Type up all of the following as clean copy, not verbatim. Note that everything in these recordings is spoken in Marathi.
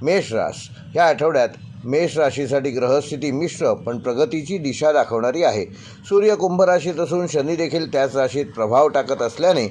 मेष रास या आठवड्यात मेष राशीसाठी ग्रहस्थिती मिश्र पण प्रगतीची दिशा दाखवणारी आहे। सूर्य कुंभ राशीत असून शनी देखील त्याच राशीत प्रभाव टाकत असल्याने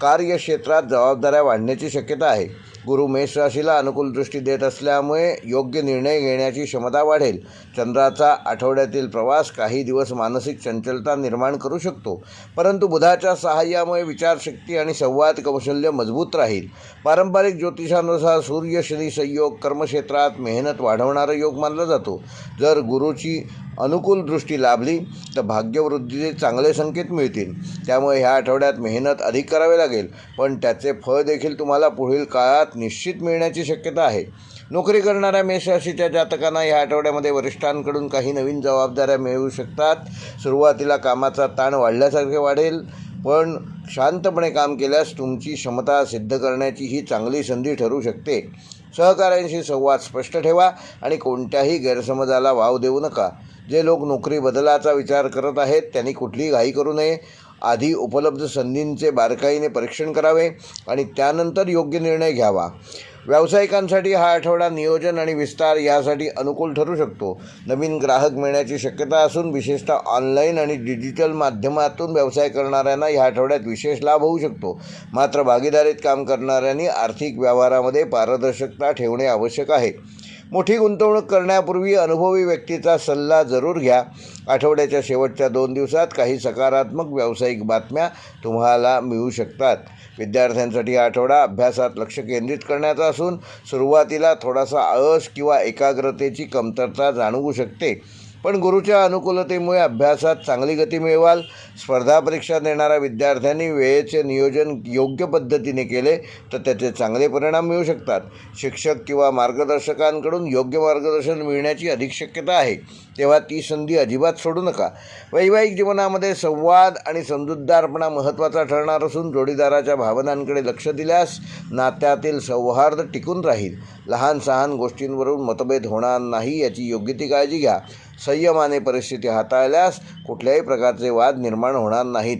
कार्यक्षेत्रात जबाबदाऱ्या वाढण्याची शक्यता आहे। गुरु मेष राशीला अनुकूल दृष्टी देत असल्यामुळे योग्य निर्णय घेण्याची क्षमता वाढेल। चंद्राचा आठवड्यातील प्रवास काही दिवस मानसिक चंचलता निर्माण करू शकतो, परंतु बुधाच्या सहाय्यामुळे विचारशक्ती आणि संवाद कौशल्य मजबूत राहील। पारंपरिक ज्योतिषानुसार सूर्य शनी संयोग कर्मक्षेत्रात मेहनत वाढवणारा योग मानला जातो। जर गुरुची अनुकूल दृष्टी लाभली तर भाग्यवृद्धीचे चांगले संकेत मिळतील। त्यामुळे ह्या आठवड्यात मेहनत अधिक करावी लागेल, पण त्याचे फळ देखील तुम्हाला पुढील काळात निश्चित मिळण्याची शक्यता आहे। नोकरी करणाऱ्या मेष राशीच्या जातकांना या आठवड्यामध्ये वरिष्ठांकडून काही नवीन जबाबदाऱ्या मिळू शकतात। सुरुवातीला कामाचा ताण वाढल्यासारखे वाढेल, पण शांतपणे काम केल्यास तुमची क्षमता सिद्ध करण्याची ही चांगली संधी ठरू शकते। सहकाऱ्यांशी संवाद स्पष्ट ठेवा आणि कोणत्याही गैरसमजाला वाव देऊ नका। जे लोक नोकरी बदलाचा विचार करत आहेत त्यांनी कुठलीही घाई करू नये। आधी उपलब्ध संधींचे बारकाईने परीक्षण करावे आणि त्यानंतर योग्य निर्णय घ्यावा। व्यावसायिकांसाठी हा आठवडा नियोजन आणि विस्तार यासाठी अनुकूल ठरू शकतो। नवीन ग्राहक मिळण्याची शक्यता असून विशेषतः ऑनलाईन आणि डिजिटल माध्यमातून व्यवसाय करणाऱ्यांना या आठवड्यात विशेष लाभ होऊ शकतो। मात्र भागीदारीत काम करणाऱ्यांनी आर्थिक व्यवहारामध्ये पारदर्शकता ठेवणे आवश्यक आहे। मोठी गुंतवणूक करण्यापूर्वी अनुभवी व्यक्तीचा सल्ला जरूर घ्या। आठवड्याच्या शेवटच्या 2 दिवसात काही सकारात्मक व्यावसायिक बातम्या तुम्हाला मिळू शकतात। विद्यार्थ्यांसाठी हा आठवडा अभ्यासात लक्ष केंद्रित करण्याचा असून सुरुवातीला थोडासा आळस किंवा एकाग्रतेची कमतरता जाणवू शकते, पण गुरुच्या अनुकूलतेमुळे अभ्यासात चांगली गती मिळवाल। स्पर्धा परीक्षा देणाऱ्या विद्यार्थ्यांनी वेळेचे नियोजन योग्य पद्धतीने केले तर त्याचे चांगले परिणाम मिळू शकतात। शिक्षक किंवा मार्गदर्शकांकडून योग्य मार्गदर्शन मिळण्याची अधिक शक्यता आहे, तेव्हा ती संधी अजिबात सोडू नका। वैवाहिक जीवनामध्ये संवाद आणि समजूतदारपणा महत्त्वाचा ठरणार असून जोडीदाराच्या भावनांकडे लक्ष दिल्यास नात्यातील सौहार्द टिकून राहील। लहान सहान गोष्टींवरून मतभेद होणार नाही याची योग्य ती काळजी घ्या। संयमाने परिस्थिती हाताळल्यास कुठल्याही प्रकारचे वाद निर्माण होणार नाहीत।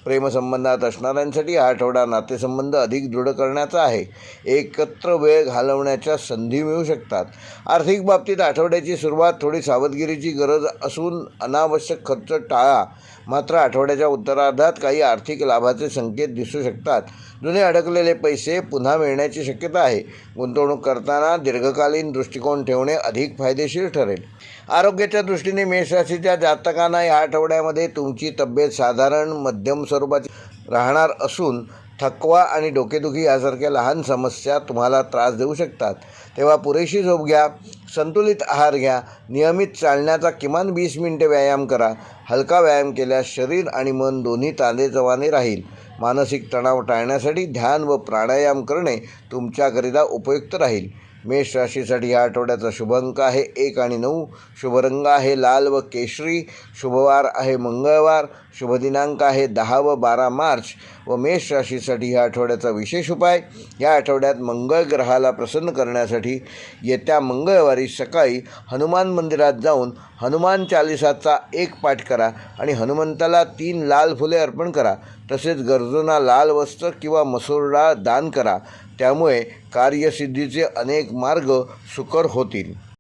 प्रेमसंबंधात असणाऱ्यांसाठी हा आठवडा नातेसंबंध अधिक दृढ करण्याचा आहे। एकत्र वेळ घालवण्याच्या संधी मिळू शकतात। आर्थिक बाबतीत आठवड्याची सुरुवात थोडी सावधगिरीची गरज असून अनावश्यक खर्च टाळा। मात्र आठवड्याच्या उत्तरार्धात काही आर्थिक लाभाचे संकेत दिसू शकतात। जुने अडकलेले पैसे पुन्हा मिळण्याची शक्यता आहे। गुंतवणूक करताना दीर्घकालीन दृष्टिकोन ठेवणे अधिक फायदेशीर ठरेल। आरोग्याच्या दृष्टीने मेष राशीच्या जातकांना या आठवड्यामध्ये तुमची तब्येत साधारण मध्यम स्वरूपाची राहणार असून थकवा आणि डोकेदुखी यासारख्या लहान समस्या तुम्हाला त्रास देऊ शकतात। तेव्हा पुरेशी झोप घ्या, संतुलित आहार घ्या, नियमित चालण्याचा किमान 20 मिनिटे व्यायाम करा। हलका व्यायाम केल्यास शरीर आणि मन दोन्ही ताजेतवाने राहील। मानसिक तणाव टाळण्यासाठी ध्यान व प्राणायाम करणे तुमच्याकरिता उपयुक्त राहील। मेष राशीसाठी या आठवड्याचा शुभ अंक आहे 1 आणि 9। शुभ रंग आहे लाल व केशरी। शुभवार आहे मंगळवार। शुभ दिनांक आहे 10 व 12 मार्च। व मेष राशीसाठी या आठवड्याचा विशेष उपाय, या आठवड्यात मंगळ ग्रहाला प्रसन्न करण्यासाठी येत्या मंगळवारी सकाळी हनुमान मंदिरात जाऊन हनुमान चालिसाचा 1 पाठ करा आणि हनुमंताला 3 लाल फुले अर्पण करा। तसेच गरजूंना लाल वस्त्र किंवा मसूर डाळ दान करा। त्यामुळे कार्यसिद्धीचे अनेक मार्ग सुकर होतील।